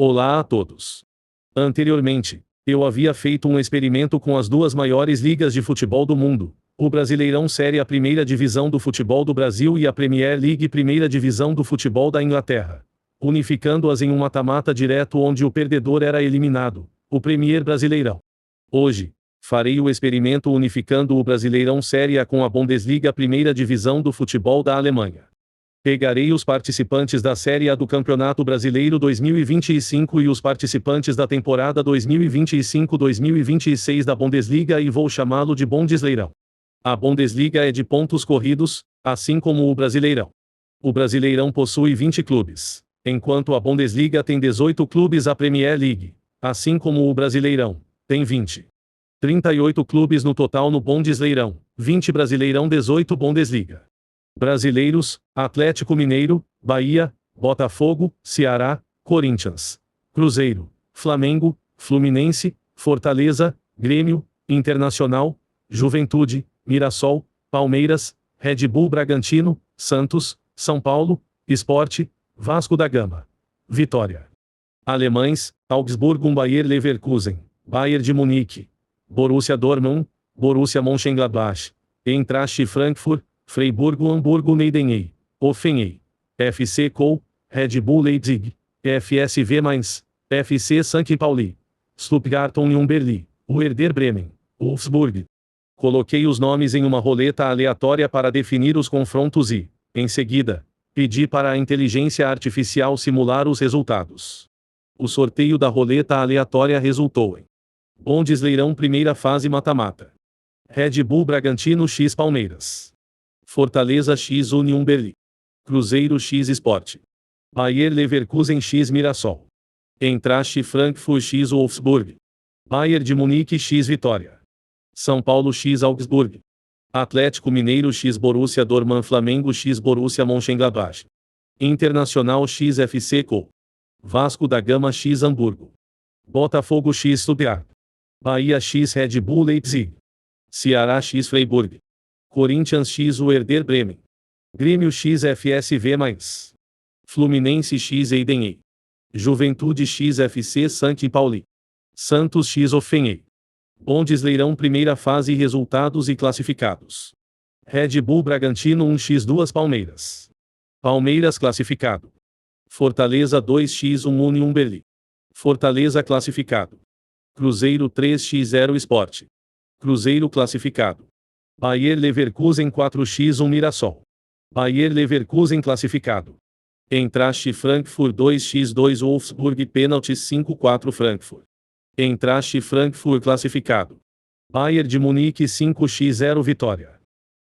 Olá a todos. Anteriormente, eu havia feito um experimento com as duas maiores ligas de futebol do mundo, o Brasileirão Série A Primeira Divisão do Futebol do Brasil e a Premier League Primeira Divisão do Futebol da Inglaterra, unificando-as em um mata-mata direto onde o perdedor era eliminado, o Premier Brasileirão. Hoje, farei o experimento unificando o Brasileirão Série A com a Bundesliga Primeira Divisão do Futebol da Alemanha. Pegarei os participantes da Série A do Campeonato Brasileiro 2025 e os participantes da temporada 2025-2026 da Bundesliga e vou chamá-lo de Bundesleirão. A Bundesliga é de pontos corridos, assim como o Brasileirão. O Brasileirão possui 20 clubes, enquanto a Bundesliga tem 18 clubes. A Premier League, assim como o Brasileirão, tem 38 clubes no total no Bundesleirão, 20 Brasileirão, 18 Bundesliga. Brasileiros: Atlético Mineiro, Bahia, Botafogo, Ceará, Corinthians, Cruzeiro, Flamengo, Fluminense, Fortaleza, Grêmio, Internacional, Juventude, Mirassol, Palmeiras, Red Bull Bragantino, Santos, São Paulo, Sport, Vasco da Gama, Vitória. Alemães: Augsburgo, Bayer Leverkusen, Bayern de Munique, Borussia Dortmund, Borussia Mönchengladbach, Eintracht Frankfurt, Freiburgo, Hamburgo, Heidenheim, Hoffenheim, FC Köln, Red Bull Leipzig, FSV Mainz, FC St. Pauli, Stuttgart Union Berlin, Werder Bremen, Wolfsburg. Coloquei os nomes em uma roleta aleatória para definir os confrontos e, em seguida, pedi para a inteligência artificial simular os resultados. O sorteio da roleta aleatória resultou em Bundesleirão Primeira Fase Mata-Mata. Red Bull Bragantino x Palmeiras, Fortaleza x Union Berlin, Cruzeiro x Sport, Bayer Leverkusen x Mirassol, Eintracht Frankfurt x Wolfsburg, Bayern de Munique x Vitória, São Paulo x Augsburg, Atlético Mineiro x Borussia Dortmund, Flamengo x Borussia Mönchengladbach, Internacional x FC Köln, Vasco da Gama x Hamburgo, Botafogo x Stuttgart, Bahia x Red Bull Leipzig, Ceará x Freiburg, Corinthians x Werder Bremen, Grêmio x FSV Mainz, Fluminense x Heidenheim, Juventude x FC St. Pauli, Santos x Hoffenheim. Bundesleirão Primeira Fase. Resultados e classificados: Red Bull Bragantino 1x2 Palmeiras, Palmeiras classificado. Fortaleza 2x1 Union Berlin, Fortaleza classificado. Cruzeiro 3x0 Sport, Cruzeiro classificado. Bayer Leverkusen 4x1 Mirassol, Bayer Leverkusen classificado. Eintracht Frankfurt 2x2 Wolfsburg, pênaltis 5-4 Frankfurt, Eintracht Frankfurt classificado. Bayern de Munique 5x0 Vitória,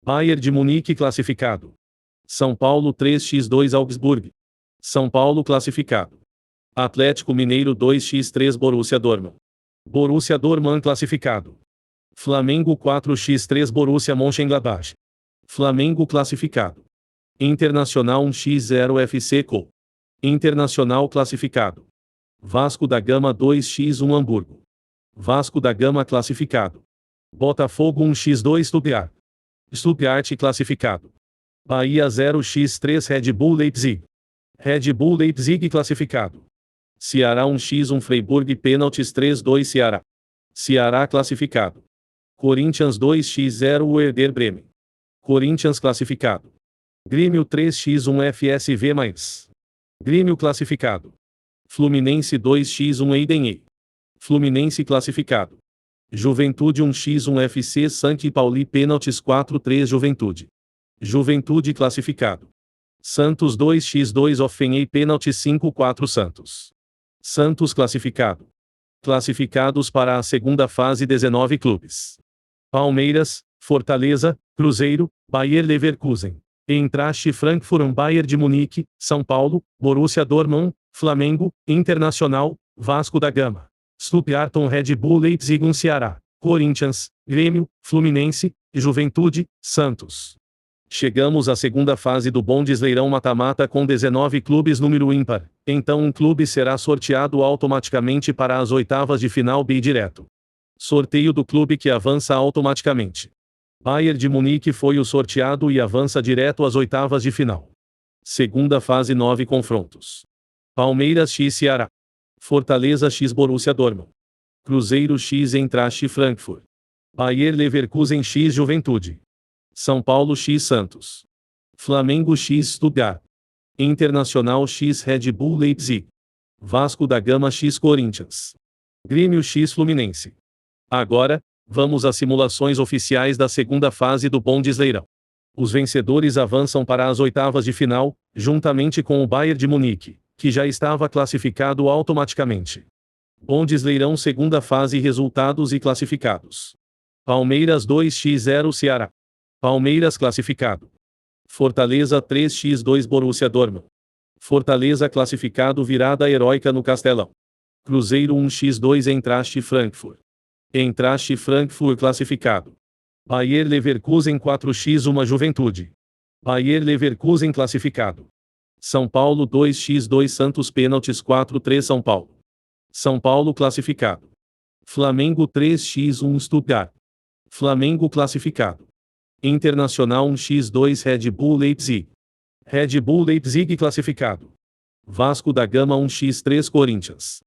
Bayern de Munique classificado. São Paulo 3x2 Augsburg, São Paulo classificado. Atlético Mineiro 2x3 Borussia Dortmund, Borussia Dortmund classificado. Flamengo 4x3 Borussia Mönchengladbach, Flamengo classificado. Internacional 1x0 FC Köln, Internacional classificado. Vasco da Gama 2x1 Hamburgo, Vasco da Gama classificado. Botafogo 1x2 Stuttgart, Stuttgart classificado. Bahia 0x3 Red Bull Leipzig, Red Bull Leipzig classificado. Ceará 1x1 Freiburg, pênaltis 3-2 Ceará, Ceará classificado. Corinthians 2x0 Werder Bremen, Corinthians classificado. Grêmio 3x1 FSV Mainz, Grêmio classificado. Fluminense 2x1 Heidenheim, Fluminense classificado. Juventude 1x1 FC St. Pauli, pênaltis 4-3 Juventude, Juventude classificado. Santos 2x2 Hoffenheim, pênaltis 5-4 Santos, Santos classificado. Classificados para a segunda fase 19 clubes: Palmeiras, Fortaleza, Cruzeiro, Bayer Leverkusen, Eintracht Frankfurt, Bayern de Munique, São Paulo, Borussia Dortmund, Flamengo, Internacional, Vasco da Gama, Stuttgart, Red Bull Leipzig, Ceará, Corinthians, Grêmio, Fluminense, Juventude, Santos. Chegamos à segunda fase do Bundesleirão mata-mata com 19 clubes, número ímpar, então um clube será sorteado automaticamente para as oitavas de final B direto. Sorteio do clube que avança automaticamente. Bayern de Munique foi o sorteado e avança direto às oitavas de final. Segunda fase, 9 confrontos. Palmeiras x Ceará, Fortaleza x Borussia Dortmund. Cruzeiro x Eintracht Frankfurt. Bayer Leverkusen x Juventude. São Paulo x Santos. Flamengo x Stuttgart. Internacional x Red Bull Leipzig. Vasco da Gama x Corinthians. Grêmio x Fluminense. Agora, vamos às simulações oficiais da segunda fase do Bundesliga. Os vencedores avançam para as oitavas de final, juntamente com o Bayern de Munique, que já estava classificado automaticamente. Bundesliga segunda fase, resultados e classificados. Palmeiras 2x0 Ceará. Palmeiras classificado. Fortaleza 3x2 Borussia Dortmund. Fortaleza classificado, virada heróica no Castelão. Cruzeiro 1x2 Eintracht Frankfurt. Eintracht Frankfurt classificado. Bayer Leverkusen 4x1 Juventude. Bayer Leverkusen classificado. São Paulo 2x2 Santos, pênaltis 4-3 São Paulo. São Paulo classificado. Flamengo 3x1 Stuttgart. Flamengo classificado. Internacional 1x2 Red Bull Leipzig. Red Bull Leipzig classificado. Vasco da Gama 1x3 Corinthians.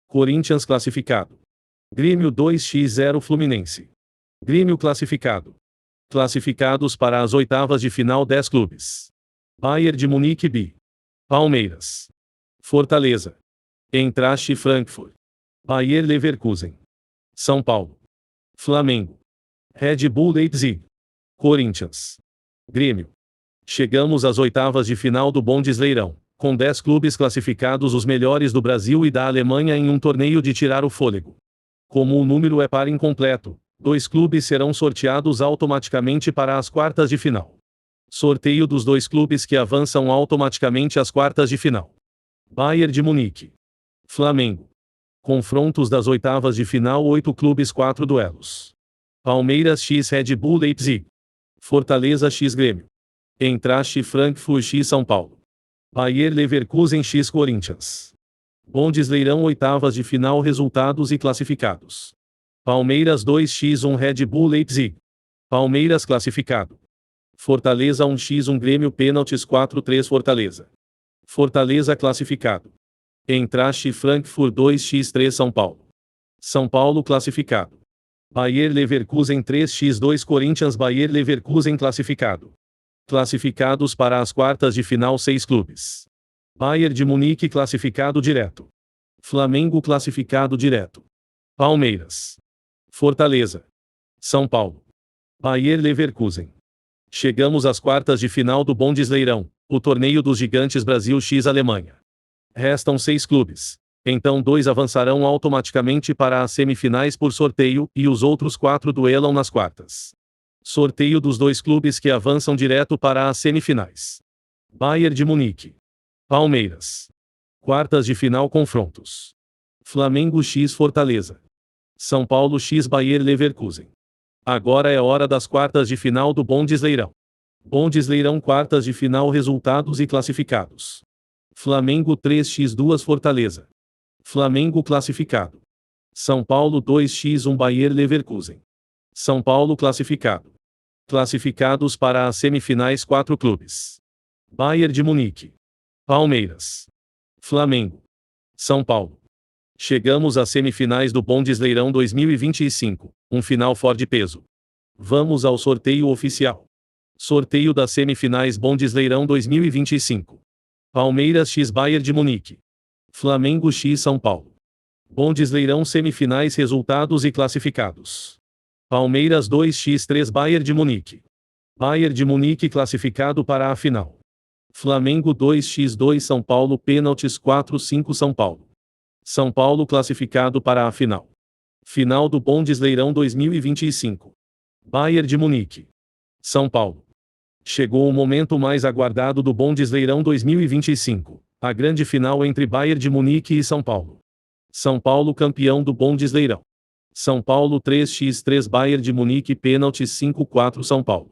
Corinthians classificado. Grêmio 2x0 Fluminense. Grêmio classificado. Classificados para as oitavas de final 10 clubes. Bayern de Munique B. Palmeiras. Fortaleza. Eintracht Frankfurt. Bayer Leverkusen. São Paulo. Flamengo. Red Bull Leipzig. Corinthians. Grêmio. Chegamos às oitavas de final do Bundesliga, com 10 clubes classificados, os melhores do Brasil e da Alemanha, em um torneio de tirar o fôlego. Como o número é par incompleto, 2 clubes serão sorteados automaticamente para as quartas de final. Sorteio dos 2 clubes que avançam automaticamente às quartas de final. Bayern de Munique. Flamengo. Confrontos das oitavas de final: 8 clubes, 4 duelos. Palmeiras x Red Bull Leipzig. Fortaleza x Grêmio. Eintracht Frankfurt x São Paulo. Bayer Leverkusen x Corinthians. Bundesliga oitavas de final, resultados e classificados. Palmeiras 2x1 Red Bull Leipzig. Palmeiras classificado. Fortaleza 1x1 Grêmio, pênaltis 4-3 Fortaleza. Fortaleza classificado. Eintracht Frankfurt 2x3 São Paulo. São Paulo classificado. Bayer Leverkusen 3x2 Corinthians. Bayer Leverkusen classificado. Classificados para as quartas de final 6 clubes. Bayern de Munique classificado direto. Flamengo classificado direto. Palmeiras. Fortaleza. São Paulo. Bayer Leverkusen. Chegamos às quartas de final do Bundesliga, o torneio dos gigantes. Brasil x Alemanha. Restam 6 clubes. Então 2 avançarão automaticamente para as semifinais por sorteio, e os outros 4 duelam nas quartas. Sorteio dos 2 clubes que avançam direto para as semifinais. Bayern de Munique. Palmeiras. Quartas de final, confrontos. Flamengo x Fortaleza. São Paulo x Bayer Leverkusen. Agora é hora das quartas de final do Bundesliga. Bundesliga quartas de final, resultados e classificados. Flamengo 3x2 Fortaleza. Flamengo classificado. São Paulo 2x1 Bayer Leverkusen. São Paulo classificado. Classificados para as semifinais 4 clubes. Bayern de Munique. Palmeiras. Flamengo. São Paulo. Chegamos às semifinais do Bundesliga 2025, um final fora de peso. Vamos ao sorteio oficial. Sorteio das semifinais Bundesliga 2025. Palmeiras x Bayern de Munique. Flamengo x São Paulo. Bundesliga semifinais, resultados e classificados. Palmeiras 2x3 Bayern de Munique. Bayern de Munique classificado para a final. Flamengo 2x2 São Paulo, pênaltis 4-5 São Paulo. São Paulo classificado para a final. Final do Bundesliga 2025. Bayern de Munique. São Paulo. Chegou o momento mais aguardado do Bundesliga 2025, a grande final entre Bayern de Munique e São Paulo. São Paulo campeão do Bundesliga. São Paulo 3x3 Bayern de Munique, pênaltis 5-4 São Paulo.